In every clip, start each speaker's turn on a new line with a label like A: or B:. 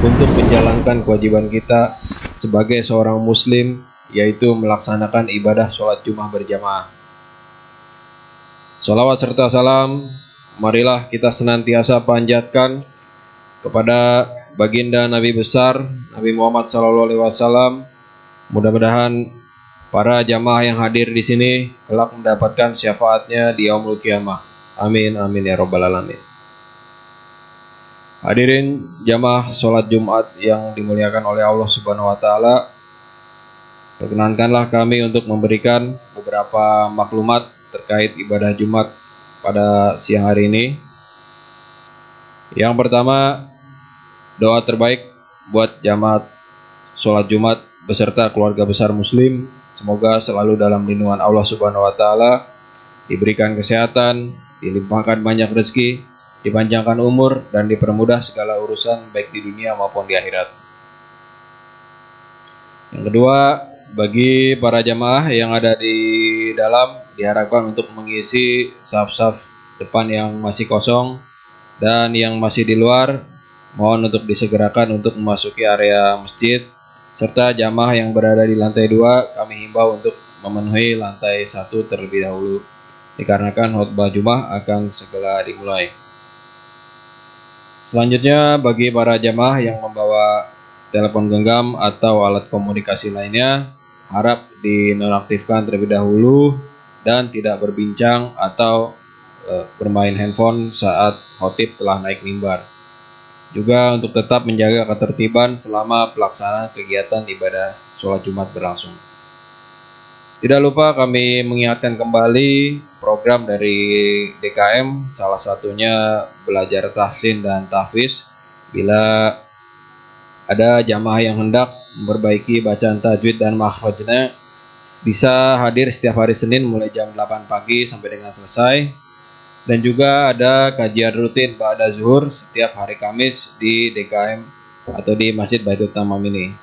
A: untuk menjalankan kewajiban kita sebagai seorang muslim, yaitu melaksanakan ibadah sholat Jumat berjamaah. Salawat serta salam marilah kita senantiasa panjatkan kepada baginda Nabi besar Nabi Muhammad SAW. Mudah-mudahan para jamaah yang hadir di sini kelak mendapatkan syafaatnya di yaumul qiyamah. Amin amin ya rabbal alamin. Hadirin jamaah sholat Jumat yang dimuliakan oleh Allah Subhanahu wa taala, perkenankanlah kami untuk memberikan beberapa maklumat terkait ibadah Jumat pada siang hari ini. Yang pertama, doa terbaik buat jamaah sholat Jumat beserta keluarga besar muslim, semoga selalu dalam lindungan Allah Subhanahu wa taala, diberikan kesehatan, dilimpahkan banyak rezeki, dipanjangkan umur, dan dipermudah segala urusan baik di dunia maupun di akhirat. Yang kedua, bagi para jamaah yang ada di dalam, diharapkan untuk mengisi saf-saf depan yang masih kosong, dan yang masih di luar mohon untuk disegerakan untuk memasuki area masjid, serta jamaah yang berada di lantai 2 kami himbau untuk memenuhi lantai 1 terlebih dahulu, dikarenakan khutbah Jumat akan segera dimulai. Selanjutnya, bagi para jamaah yang membawa telepon genggam atau alat komunikasi lainnya, harap dinonaktifkan terlebih dahulu dan tidak berbincang atau bermain handphone saat khotib telah naik mimbar. Juga untuk tetap menjaga ketertiban selama pelaksanaan kegiatan ibadah sholat Jumat berlangsung. Tidak lupa kami mengingatkan kembali program dari DKM, salah satunya belajar tahsin dan tahfiz. Bila ada jamaah yang hendak memperbaiki bacaan tajwid dan makhrajnya, bisa hadir setiap hari Senin mulai jam 8 pagi sampai dengan selesai. Dan juga ada kajian rutin ba'da zuhur setiap hari Kamis di DKM atau di Masjid Baitul Tamam ini.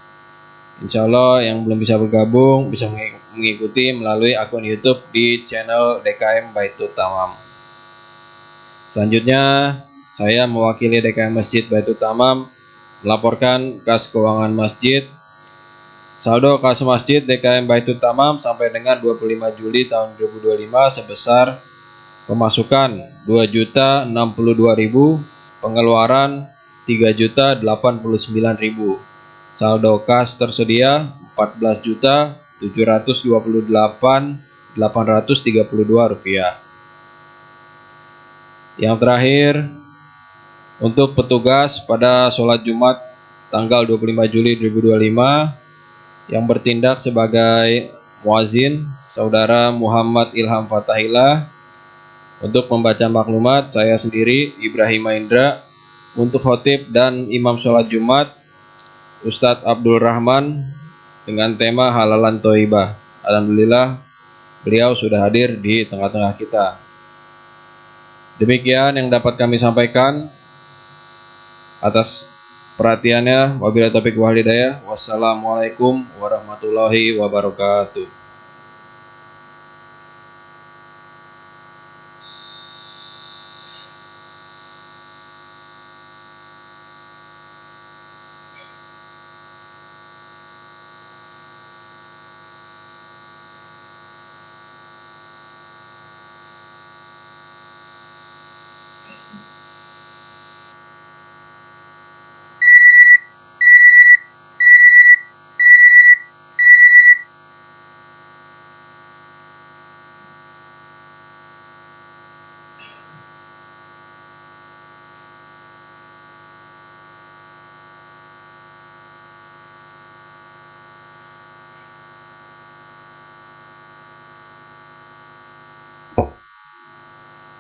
A: Insya Allah yang belum bisa bergabung bisa mengikuti melalui akun YouTube di channel DKM Baitul Tamam. Selanjutnya, saya mewakili DKM Masjid Baitul Tamam melaporkan kas keuangan masjid. Saldo kas masjid DKM Baitul Tamam sampai dengan 25 Juli tahun 2025 sebesar pemasukan 2.062.000, pengeluaran 3.089.000. Saldo kas tersedia 14.728.832 rupiah. Yang terakhir, untuk petugas pada sholat Jumat tanggal 25 Juli 2025 yang bertindak sebagai muazin, Saudara Muhammad Ilham Fatahillah. Untuk membaca maklumat, saya sendiri Ibrahim Mahendra. Untuk khotib dan imam sholat Jumat, Ustadz Abdul Rahman dengan tema halalan Thoibah. Alhamdulillah beliau sudah hadir di tengah-tengah kita. Demikian yang dapat kami sampaikan. Atas perhatiannya, wabillahi taufiq wal hidayah. Wassalamualaikum warahmatullahi wabarakatuh.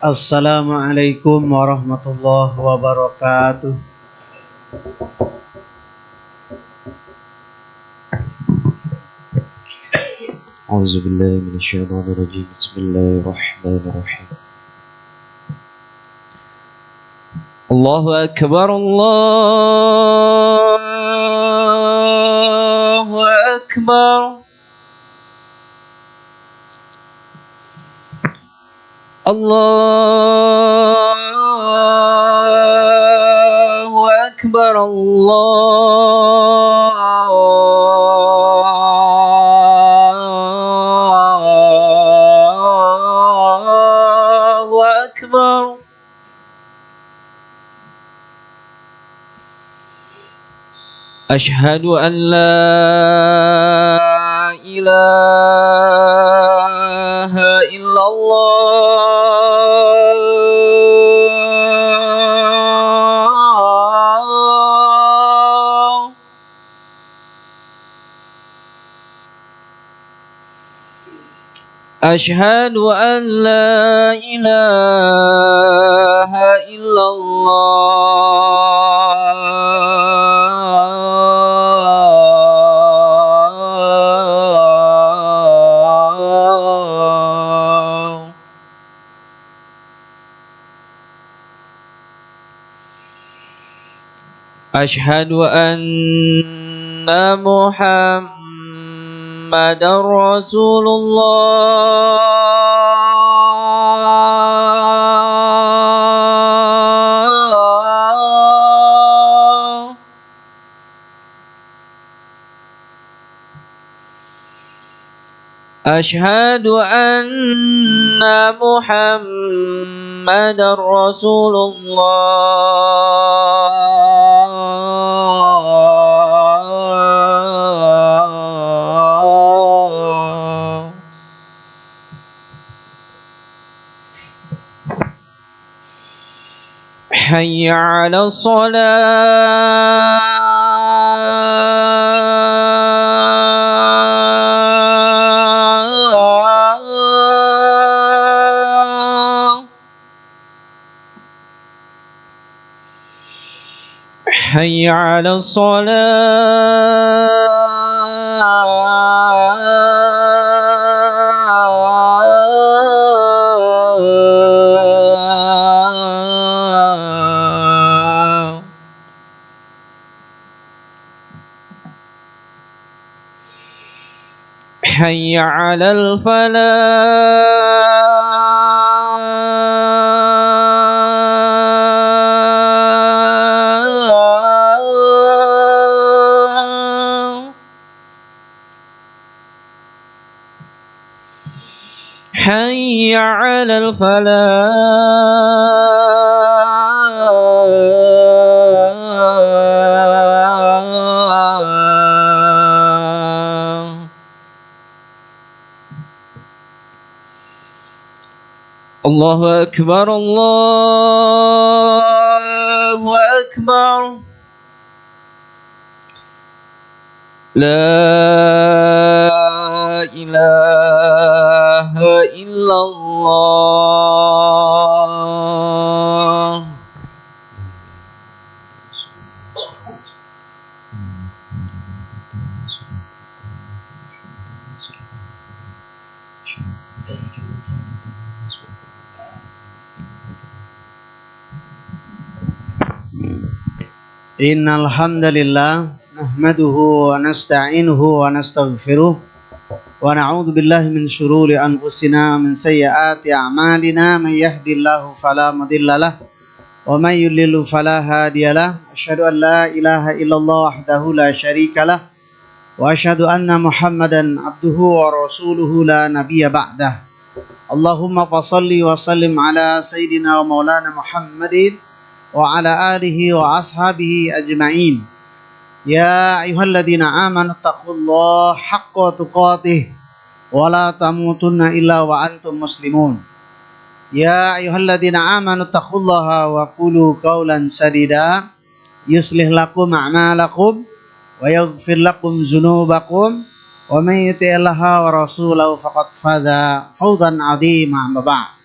B: Assalamualaikum warahmatullahi wabarakatuh. A'udzubillahi minasyaitonirrajim. Bismillahirrahmanirrahim. Allahu akbar, Allahu akbar. Allahu أكبر الله أكبر. أشهد أن لا إله إلا الله. أشهد أن لا إله إلا الله. أشهد أن محمد رسول الله. أشهد أن محمد رسول الله. حي على الصلاة. حي على الصلاة. حي على الفلاح. حي على الفلاح. الله أكبر الله أكبر. لا إله إلا الله.
C: Innal hamdalillah nahmaduhu wa nasta'inuhu wa nastaghfiruh wa na'udzu billahi min shururi anfusina min sayyiati a'malina may yahdihillahu fala mudhillalah wa may yudlil fala hadiyalah. Asyhadu an la ilaha illallah wahdahu la syarikalah wa asyhadu anna Muhammadan abduhu wa rasuluhu la nabiyya ba'dah. Allahumma fashalli wa sallim ala sayyidina wa maulana Muhammadin wa ala alihi wa ashabihi ajma'in. Ya ayyuhalladzina amanu taqullaha haqqa tuqatih wa la tamutunna illa wa antum muslimun. Ya ayyuhalladzina amanu taqullaha wa qulu qawlan sadida yuslih lakum a'malakum wa yaghfir lakum dzunubakum wa may yuti'illaha wa rasulahu faqad faza fawzan 'azima. Amma ba'd.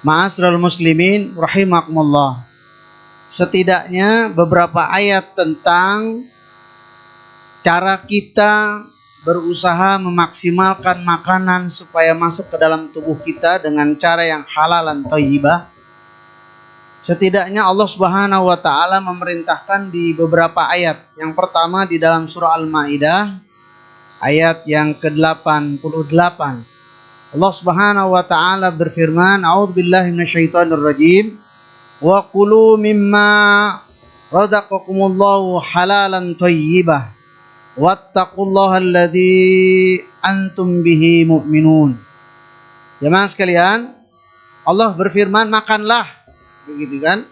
C: Ma'asyiral muslimin rahimakumullah. Setidaknya beberapa ayat tentang cara kita berusaha memaksimalkan makanan supaya masuk ke dalam tubuh kita dengan cara yang halal dan thayyibah. Setidaknya Allah Subhanahu wa taala memerintahkan di beberapa ayat. Yang pertama di dalam surah Al-Maidah ayat yang ke-88. Allah Subhanahu wa taala berfirman, "A'udzubillahi minasyaitonir rajim. Wa kulu mimma razaqakumullahu halalan thayyibah wattaqullaha alladzi antum bihi mu'minun. Jemaah sekalian, Allah berfirman, makanlah, begitu kan?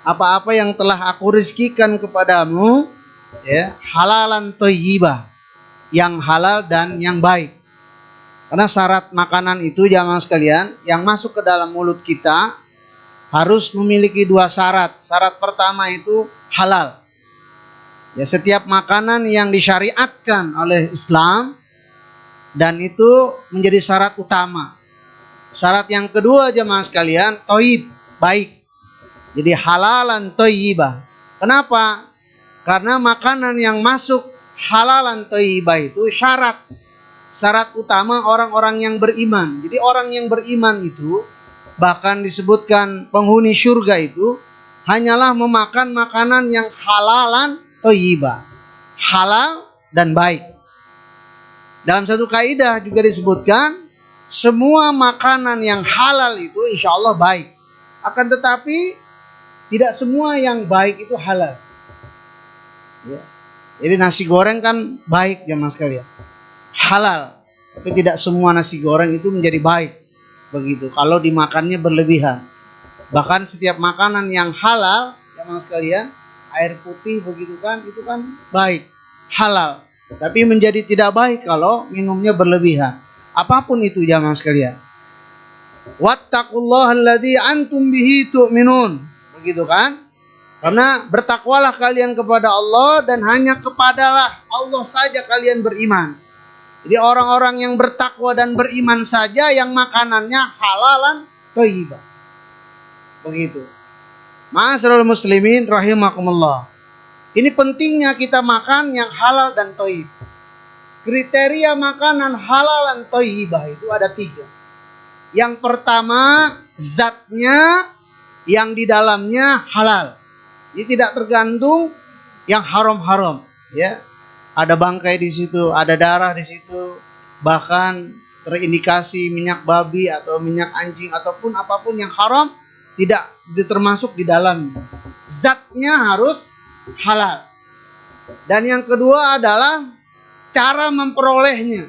C: Apa-apa yang telah aku rizkikan kepadamu, ya, halalan thayyibah, yang halal dan yang baik. Karena syarat makanan itu jemaah sekalian, yang masuk ke dalam mulut kita harus memiliki dua syarat. Syarat pertama itu halal. Ya, setiap makanan yang disyariatkan oleh Islam dan itu menjadi syarat utama. Syarat yang kedua jemaah sekalian, thayyib, baik. Jadi halalan thayyibah. Kenapa? Karena makanan yang masuk halalan thayyibah itu syarat utama orang-orang yang beriman. Jadi orang yang beriman itu, bahkan disebutkan penghuni surga itu hanyalah memakan makanan yang halalan thayyibah, halal dan baik. Dalam satu kaidah juga disebutkan semua makanan yang halal itu insya Allah baik. Akan tetapi tidak semua yang baik itu halal. Ya. Jadi nasi goreng kan baik jemaah sekalian, halal. Tapi tidak semua nasi goreng itu menjadi baik. Begitu kalau dimakannya berlebihan. Bahkan setiap makanan yang halal jemaah sekalian, air putih begitu kan, itu kan baik, halal. Tapi menjadi tidak baik kalau minumnya berlebihan. Apapun itu jemaah sekalian. Wattaqullaha alladzi antum bihi tu'minun. Begitu kan? Karena bertakwalah kalian kepada Allah dan hanya kepadalah Allah saja kalian beriman. Jadi orang-orang yang bertakwa dan beriman saja yang makanannya halalan thayyibah. Begitu. Ma'asyiral muslimin rahimakumullah. Ini pentingnya kita makan yang halal dan thayyib. Kriteria makanan halal dan thayyibah itu ada 3. Yang pertama, zatnya yang di dalamnya halal. Ini tidak tergantung yang haram-haram, ya. Ada bangkai di situ, ada darah di situ, bahkan terindikasi minyak babi atau minyak anjing ataupun apapun yang haram tidak termasuk di dalamnya. Zatnya harus halal. Dan yang kedua adalah cara memperolehnya.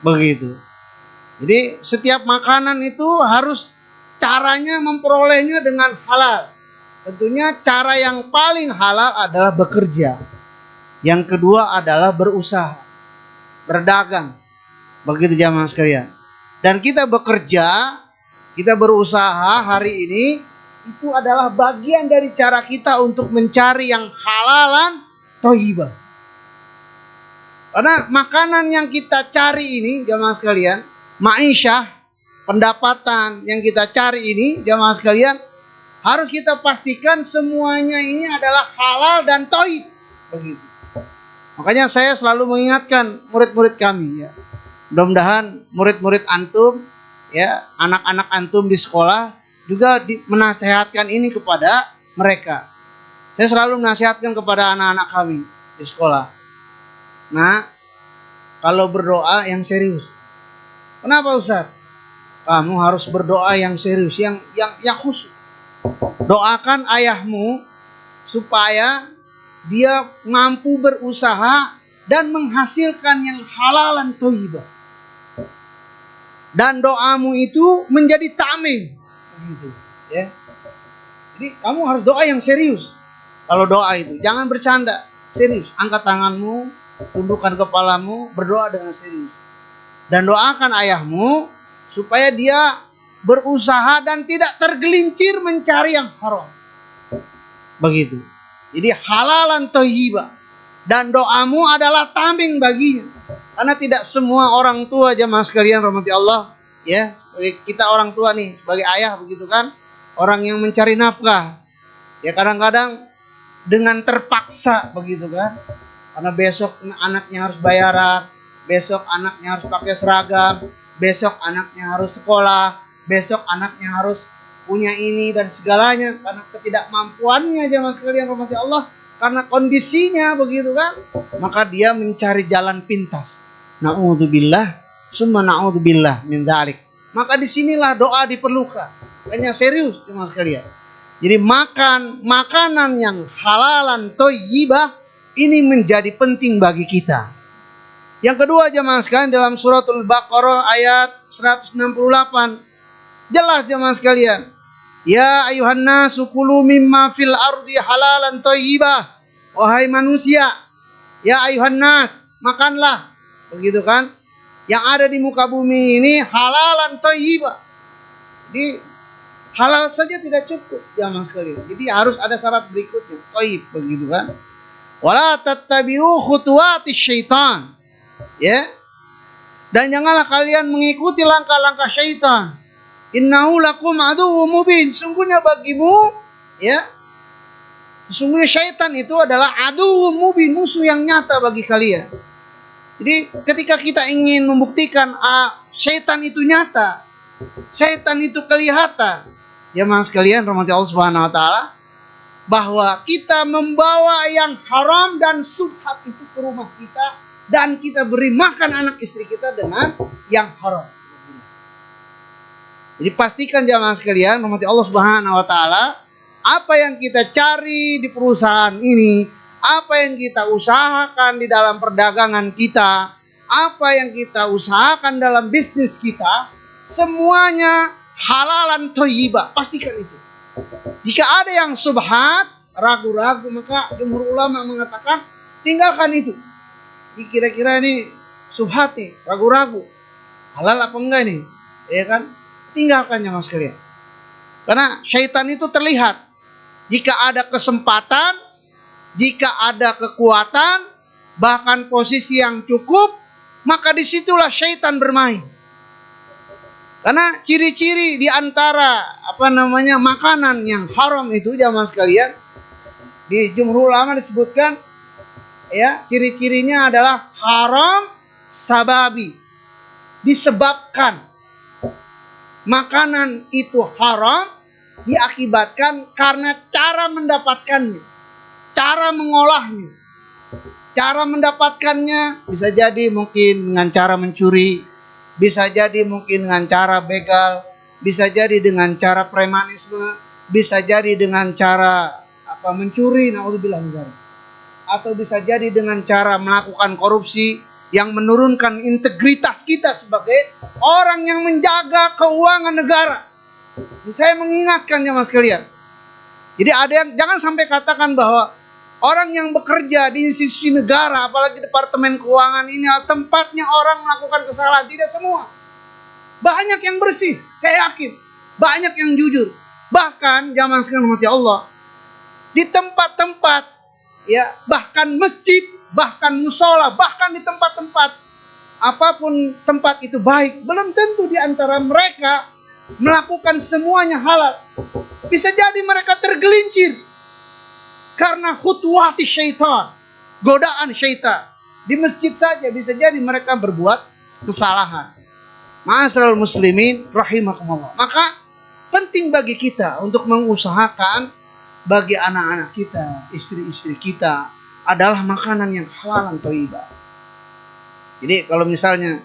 C: Begitu. Jadi setiap makanan itu harus caranya memperolehnya dengan halal. Tentunya cara yang paling halal adalah bekerja. Yang kedua adalah berusaha, berdagang. Begitu jamaah sekalian. Dan kita bekerja, kita berusaha hari ini, itu adalah bagian dari cara kita untuk mencari yang halalan thayyibah. Karena makanan yang kita cari ini jamaah sekalian, ma'isyah, pendapatan yang kita cari ini jamaah sekalian, harus kita pastikan semuanya ini adalah halal dan thayyib. Begitu. Makanya saya selalu mengingatkan murid-murid kami, ya. Mudah-mudahan murid-murid antum, ya, anak-anak antum di sekolah juga menasehatkan ini kepada mereka. Saya selalu menasihatkan kepada anak-anak kami di sekolah. Nah, kalau berdoa yang serius. Kenapa Ustaz? Kamu harus berdoa yang serius, yang khusyuk. Doakan ayahmu supaya dia mampu berusaha dan menghasilkan yang halalan thayyibah. Dan doamu itu menjadi tameng. Begitu, ya. Jadi kamu harus doa yang serius. Kalau doa itu jangan bercanda, serius. Angkat tanganmu, tundukkan kepalamu, berdoa dengan serius. Dan doakan ayahmu supaya dia berusaha dan tidak tergelincir mencari yang haram. Begitu. Jadi halalan thayyibah. Dan doamu adalah tameng baginya. Karena tidak semua orang tua jamaah sekalian rahmati Allah, ya. Kita orang tua nih sebagai ayah begitu kan, orang yang mencari nafkah. Ya kadang-kadang dengan terpaksa begitu kan. Karena besok anaknya harus bayaran, besok anaknya harus pakai seragam, besok anaknya harus sekolah, besok anaknya harus punya ini dan segalanya, karena ketidakmampuannya jemaah sekalian rahmati Allah, karena kondisinya begitu kan, maka dia mencari jalan pintas. Na'udzubillah, summa na'udzubillah min dzalik. Maka disinilah doa diperlukan. Hanya serius jemaah sekalian. Jadi makan makanan yang halalan thayyibah ini menjadi penting bagi kita. Yang kedua jemaah sekalian, dalam suratul Baqarah ayat 168 jelas jemaah sekalian, ya ayuhan nasu kulu mimma fil ardi halalan thayyibah. Wahai manusia, ya ayuhan nas, makanlah, begitu kan, yang ada di muka bumi ini halalan thayyibah. Jadi halal saja tidak cukup jemaah sekalian. Jadi harus ada syarat berikutnya, thayyib, begitu kan. Wala tattabi'u khutuwatis syaitan. Ya. Dan janganlah kalian mengikuti langkah-langkah syaitan. Innahu lakum aduwwum mubin. Sungguhnya bagimu, ya, sesungguhnya syaitan itu adalah aduwwum mubin, musuh yang nyata bagi kalian. Jadi ketika kita ingin membuktikan syaitan itu nyata, syaitan itu kelihatan, ya mas sekalian rahmati Allah Subhanahu wa taala, bahwa kita membawa yang haram dan subhat itu ke rumah kita, dan kita beri makan anak istri kita dengan yang haram. Jadi pastikan jamaah sekalian rahmati Allah Subhanahu wa taala, apa yang kita cari di perusahaan ini, apa yang kita usahakan di dalam perdagangan kita, apa yang kita usahakan dalam bisnis kita, semuanya halalan thayyibah. Pastikan itu. Jika ada yang subhat, ragu-ragu, maka jumhur ulama mengatakan tinggalkan itu. Kira-kira ini subhat nih, ragu-ragu, halal apa enggak nih, ya kan? Tinggalkan jemaah sekalian. Karena syaitan itu terlihat. Jika ada kesempatan, jika ada kekuatan, bahkan posisi yang cukup, maka disitulah syaitan bermain. Karena ciri-ciri di antara makanan yang haram itu jemaah sekalian, di jumhur ulama disebutkan, ya, ciri-cirinya adalah haram sababi, disebabkan. Makanan itu haram diakibatkan karena cara mendapatkannya, cara mengolahnya. Cara mendapatkannya bisa jadi mungkin dengan cara mencuri, bisa jadi mungkin dengan cara begal, bisa jadi dengan cara premanisme, bisa jadi dengan cara mencuri, naudzubillah, atau bisa jadi dengan cara melakukan korupsi yang menurunkan integritas kita sebagai orang yang menjaga keuangan negara. Saya mengingatkan ya mas kalian. Jadi ada yang jangan sampai katakan bahwa orang yang bekerja di institusi negara, apalagi departemen keuangan ini tempatnya orang melakukan kesalahan. Tidak semua. Banyak yang bersih, saya yakin. Banyak yang jujur. Bahkan zaman sekarang mati Allah, di tempat-tempat, ya, bahkan masjid, bahkan musola, bahkan di tempat-tempat apapun tempat itu baik, belum tentu di antara mereka melakukan semuanya halal. Bisa jadi mereka tergelincir karena khutuwati syaitan, godaan syaitan. Di masjid saja bisa jadi mereka berbuat kesalahan. Ma'asyiral muslimin rahimakumullah. Maka penting bagi kita untuk mengusahakan bagi anak-anak kita, istri-istri kita adalah makanan yang halal dan thayyibah. Jadi kalau misalnya,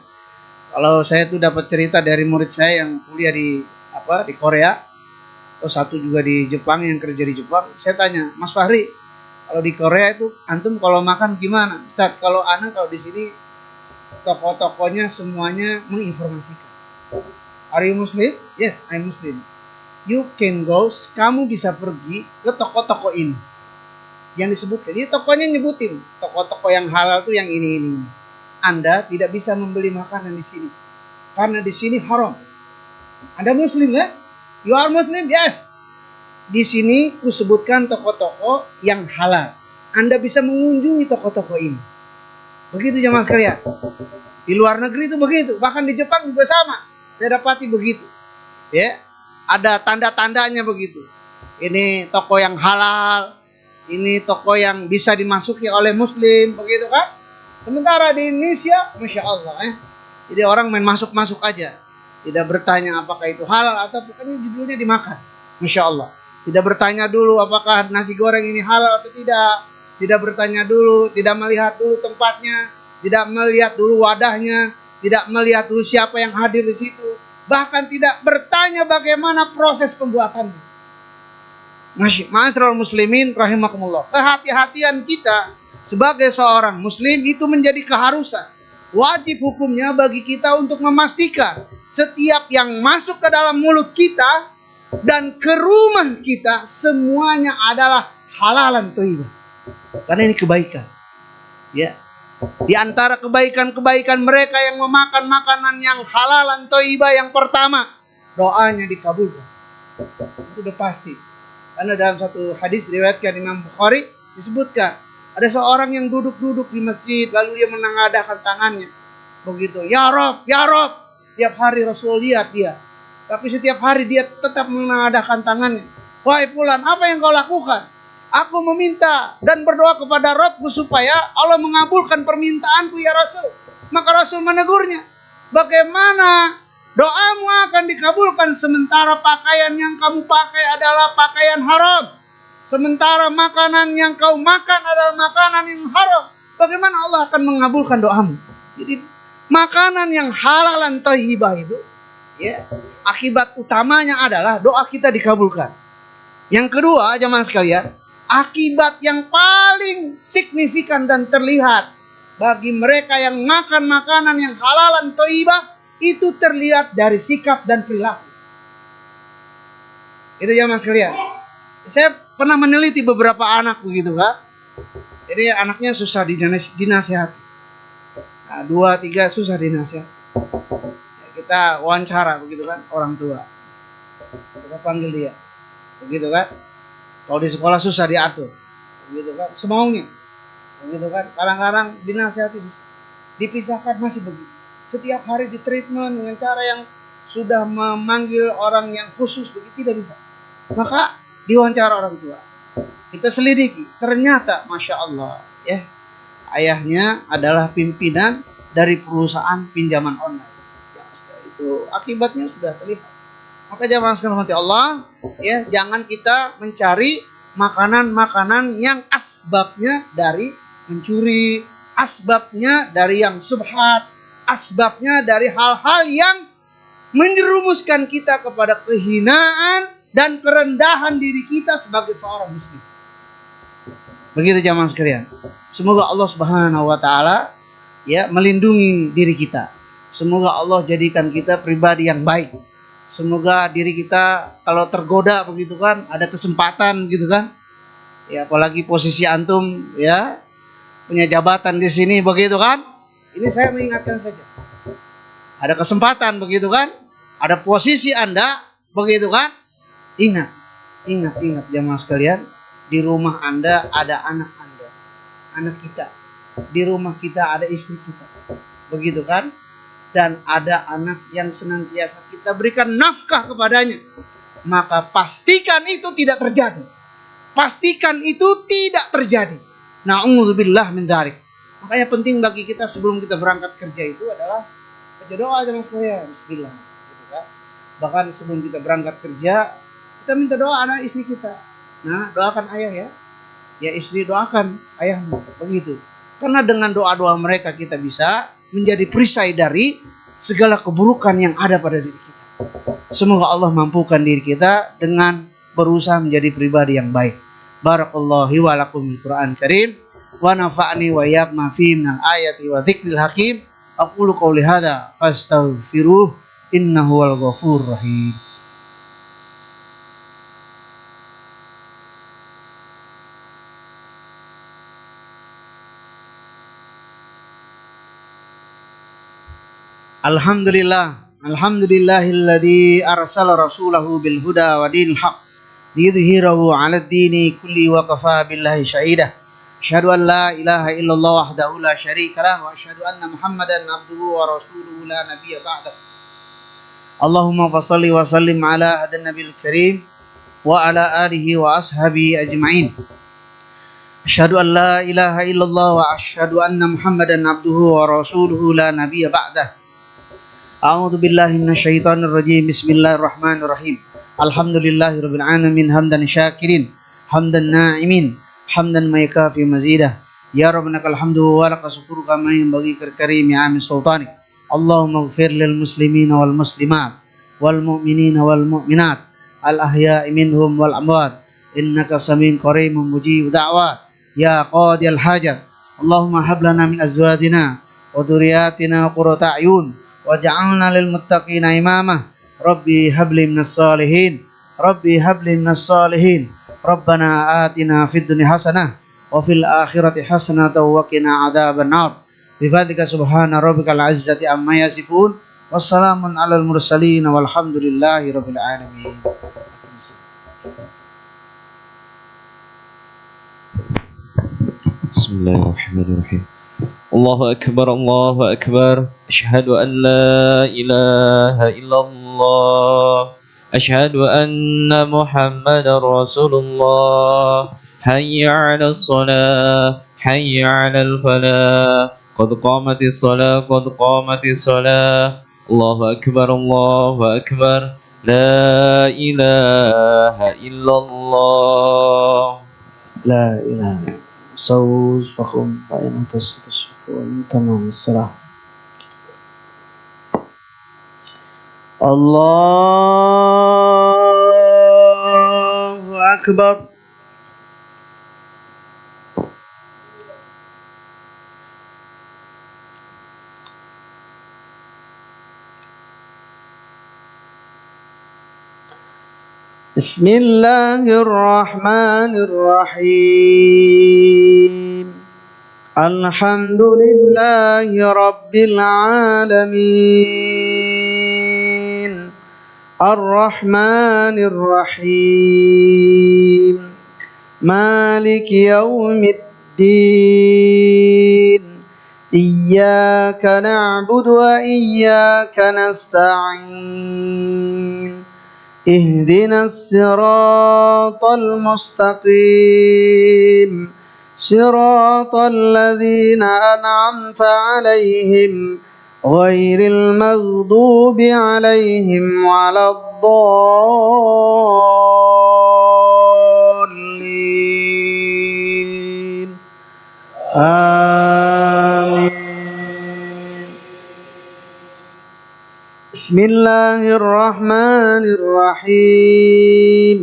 C: kalau saya tuh dapat cerita dari murid saya yang kuliah di Korea, atau satu juga di Jepang yang kerja di Jepang, saya tanya, Mas Fahri, kalau di Korea itu antum kalau makan gimana? Ustaz, kalau di sini toko-tokonya semuanya menginformasikan. Are you Muslim? Yes, I'm Muslim. You can go, kamu bisa pergi ke toko-toko ini yang disebutkan. Jadi tokonya nyebutin toko-toko yang halal tuh yang ini. Anda tidak bisa membeli makanan di sini karena di sini haram. Anda Muslim ya? You are Muslim? Yes. Di sini kusebutkan toko-toko yang halal. Anda bisa mengunjungi toko-toko ini. Begitu jemaah sekalian. Di luar negeri itu begitu. Bahkan di Jepang juga sama. Saya dapati begitu. Ya, ada tanda-tandanya begitu. Ini toko yang halal. Ini toko yang bisa dimasuki oleh Muslim, begitu kan? Sementara di Indonesia, masya Allah ya. Jadi orang main masuk-masuk aja. Tidak bertanya apakah itu halal atau bukan, judulnya dimakan. Masya Allah. Tidak bertanya dulu apakah nasi goreng ini halal atau tidak. Tidak bertanya dulu, tidak melihat dulu tempatnya, tidak melihat dulu wadahnya, tidak melihat dulu siapa yang hadir di situ. Bahkan tidak bertanya bagaimana proses pembuatannya. Ma'asyiral muslimin rahimakumullah. Kehati-hatian kita sebagai seorang muslim itu menjadi keharusan. Wajib hukumnya bagi kita untuk memastikan setiap yang masuk ke dalam mulut kita dan ke rumah kita semuanya adalah halalan thayyibah. Karena ini kebaikan. Ya. Di antara kebaikan-kebaikan mereka yang memakan makanan yang halalan thayyibah, yang pertama, doanya dikabulkan. Itu udah pasti. Karena dalam satu hadis riwayatkan Imam Bukhari disebutkan ada seorang yang duduk-duduk di masjid lalu dia menengadahkan tangannya. Begitu, ya Rob, ya Rob. Tiap hari Rasul lihat dia. Tapi setiap hari dia tetap menengadahkan tangannya. Wahai fulan, apa yang kau lakukan? Aku meminta dan berdoa kepada Rabbku supaya Allah mengabulkan permintaanku ya Rasul. Maka Rasul menegurnya. Bagaimana doamu akan dikabulkan sementara pakaian yang kamu pakai adalah pakaian haram? Sementara makanan yang kau makan adalah makanan yang haram. Bagaimana Allah akan mengabulkan doamu? Jadi makanan yang halalan thayyibah itu, ya, akibat utamanya adalah doa kita dikabulkan. Yang kedua, jemaah sekalian, akibat yang paling signifikan dan terlihat bagi mereka yang makan makanan yang halalan thayyibah itu terlihat dari sikap dan perilaku. Itu jemaah sekalian. Saya pernah meneliti beberapa anak begitu kan. Jadi anaknya susah dinasihati. Nah, 2, 3 susah dinasihati. Ya, kita wawancara begitu kan orang tua. Kita panggil dia. Begitu kan. Kalau di sekolah susah diatur. Begitu kan. Semaunya. Begitu kan. Kadang-kadang dinasihati dipisahkan masih begitu. Setiap hari di treatment dengan cara yang sudah memanggil orang yang khusus begitu tidak bisa. Maka diwawancara orang tua. Kita selidiki, ternyata Masya Allah, ya, ayahnya adalah pimpinan dari perusahaan pinjaman online. Ya, itu akibatnya sudah terlihat. Maka jamaah sekalian rahmati Allah, ya, jangan kita mencari makanan-makanan yang asbabnya dari mencuri, asbabnya dari yang subhat, asbabnya dari hal-hal yang menjerumuskan kita kepada kehinaan dan kerendahan diri kita sebagai seorang muslim. Begitu jamaah sekalian. Semoga Allah Subhanahu wa taala ya melindungi diri kita. Semoga Allah jadikan kita pribadi yang baik. Semoga diri kita kalau tergoda begitu kan, ada kesempatan gitu kan. Ya apalagi posisi antum ya punya jabatan di sini begitu kan. Ini saya mengingatkan saja. Ada kesempatan begitu kan? Ada posisi Anda begitu kan? Ingat jamaah sekalian. Di rumah Anda ada anak Anda, anak kita. Di rumah kita ada istri kita. Begitu kan? Dan ada anak yang senantiasa kita berikan nafkah kepadanya. Maka pastikan itu tidak terjadi. Pastikan itu tidak terjadi. Na'udzubillah min dzalik. Makanya penting bagi kita sebelum kita berangkat kerja itu adalah baca doa jamaah sekalian. Bismillah. Gitu kan? Bahkan sebelum kita berangkat kerja, kita minta doa anak istri kita. Nah, doakan ayah ya. Ya istri doakan ayahmu. Begitu. Karena dengan doa-doa mereka kita bisa menjadi perisai dari segala keburukan yang ada pada diri kita. Semoga Allah mampukan diri kita dengan berusaha menjadi pribadi yang baik. Barakallahu wa lakum bil Qur'an Karim wa nafa'ni wa iyyakum ma fihi minal ayati wa dzikril hakim. Aqulu qouli hadza fastaghfiruh innahu wal ghafurur rahim. Alhamdulillahilladzi arsala rasulahu bil huda wa dinil haq liyudhhirahu 'alad dini kulli wa kafa billahi syahida. Asyhadu an la ilaha illallah wahdahu la syarika lah wa asyhadu anna Muhammadan abduhu wa rasuluhu la nabiyya ba'dah. Allahumma fashalli wa sallim ala hadan nabiyil karim wa ala alihi wa ashabihi ajma'in. Asyhadu an la ilaha illallah wa asyhadu anna Muhammadan abduhu wa rasuluhu la nabiyya ba'dah. A'udzu billahi minasyaitonir rajim. Bismillahirrahmanirrahim. Alhamdulillahirabbil alamin hamdan syakirin, hamdan na'imin, hamdan ma yakafi mazidah. Ya rabbana lakal hamdu wa lakal syukru kama yanbaghi karimi amin sultanik. Allahumma ighfir lil muslimina wal muslimat wal mu'minina wal mu'minat al ahya'i minhum wal amwat إنك سميع قريب مجيب دعوة يا قاضي الحاجة. اللهم هب لنا من أزواجنا وذرياتنا قرة أعين واجعلنا للمتقين إماما. ربي هب لي من الصالحين ربي هب لي من الصالحين. ربنا آتنا في الدنيا حسنة وفي الآخرة حسنة وقنا عذاب النار. بفضلك سبحان ربك العزة عما يصفون والسلام على المرسلين والحمد لله رب العالمين.
B: بسم الله الرحمن الرحيم. الله أكبر الله أكبر. أشهد أن لا إله إلا الله. أشهد أن محمد رسول الله. حي على الصلاة حي على الفلاح. قد قامت الصلاة قد قامت الصلاة. الله أكبر الله أكبر. لا إله إلا الله.
C: لا إله إلا الله. صوت فخم فإن تستشفون تمام الصلاة. الله أكبر. بسم الله الرحمن الرحيم. الحمد لله رب العالمين الرحمن الرحيم مالك يوم الدين. إياك نعبد وإياك نستعين. اهدنا الصراط المستقيم صراط الذين أنعمت عليهم غير المغضوب عليهم ولا الضالين. آمين. بسم الله الرحمن الرحيم.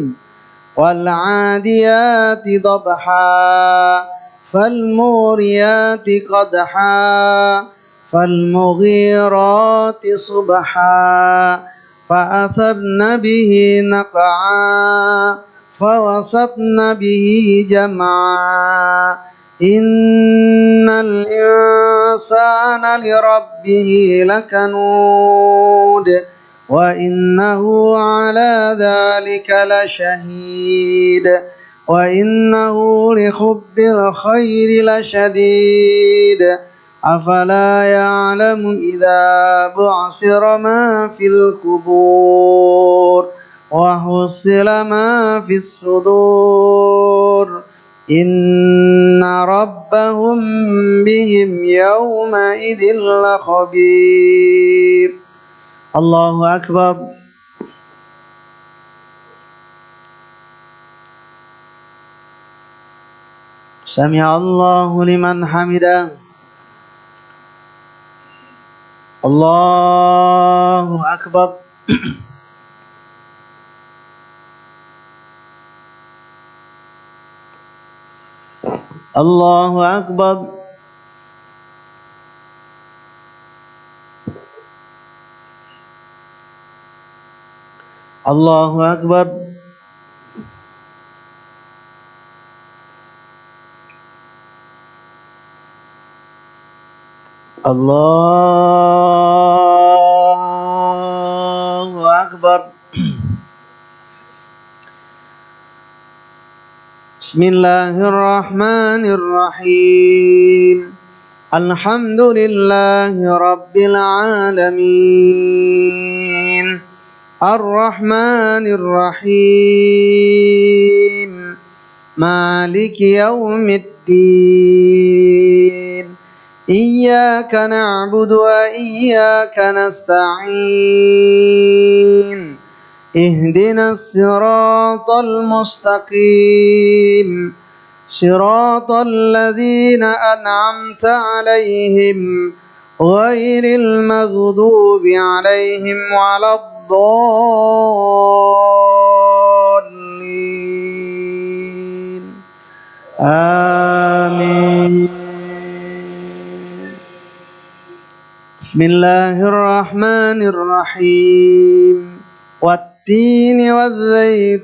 C: والعاديات ضبحا فالموريات قدحا فالمغيرات صبحا فأثرن به نقعا فوسطن به جمعا. إن الإنسان لربه لكنود وإنه على ذلك لشهيد وإنه لحب الخير لشديد. أفلا يعلم إذا بعثر ما في القبور وحصل ما في الصدور. إن ربهم بهم يومئذ لخبير. الله أكبر. سمع الله لمن حمده. الله أكبر. الله أكبر. الله أكبر. الله أكبر. بسم الله الرحمن الرحيم. الحمد لله رب العالمين الرحمن الرحيم مالك يوم الدين. إياك نعبد وإياك نستعين. اهدنا الصراط المستقيم صراط الذين أنعمت عليهم غير المغضوب عليهم ولا الضالين. آمين. بسم الله الرحمن الرحيم. والتين والزيتون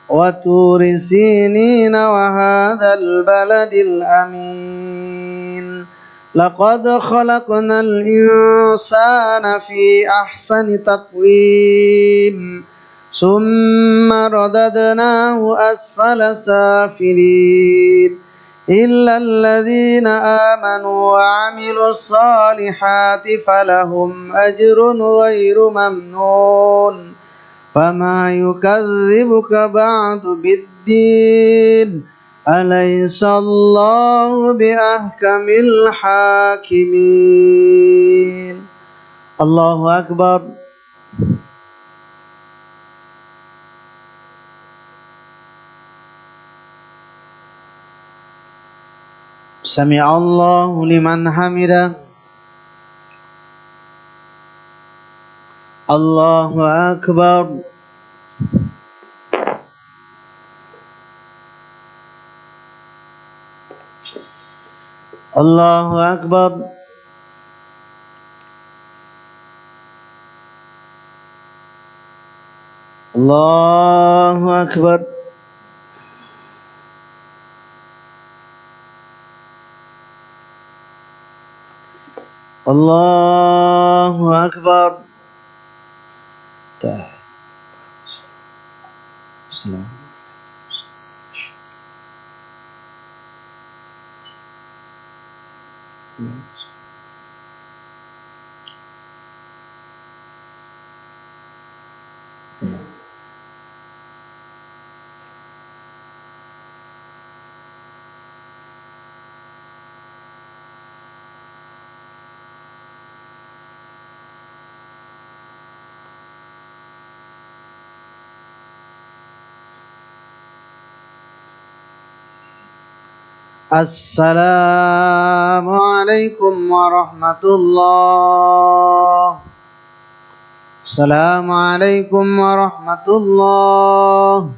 C: وطور سينين وهذا البلد الأمين. لقد خلقنا الإنسان في أحسن تقويم ثم رددناه أسفل سافلين إلا الذين آمنوا وعملوا الصالحات فلهم أجر غير ممنون. فما يكذبك بعد بالدين أليس الله بأحكم الحاكمين. الله أكبر. سمع الله لمن حمده. الله أكبر. الله أكبر. الله أكبر. الله أكبر. السلام عليكم ورحمة الله. السلام عليكم ورحمة الله.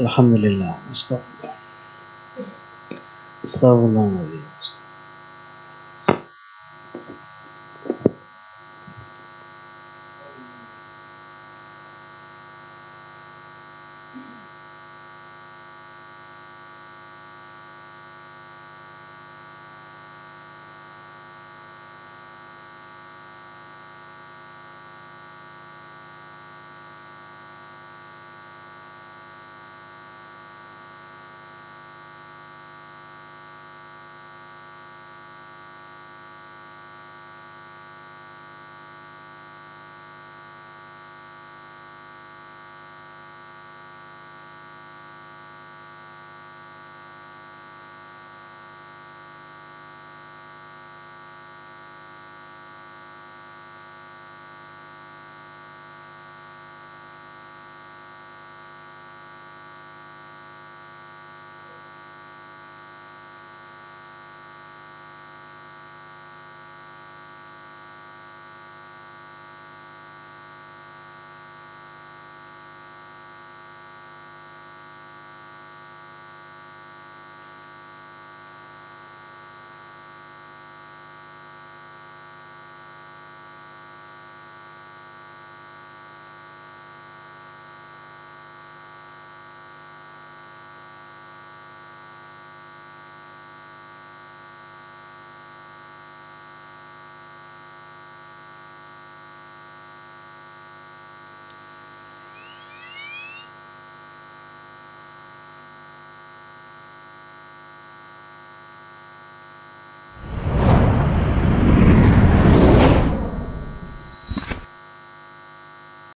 C: الحمد لله. استغفر الله. استغفر الله.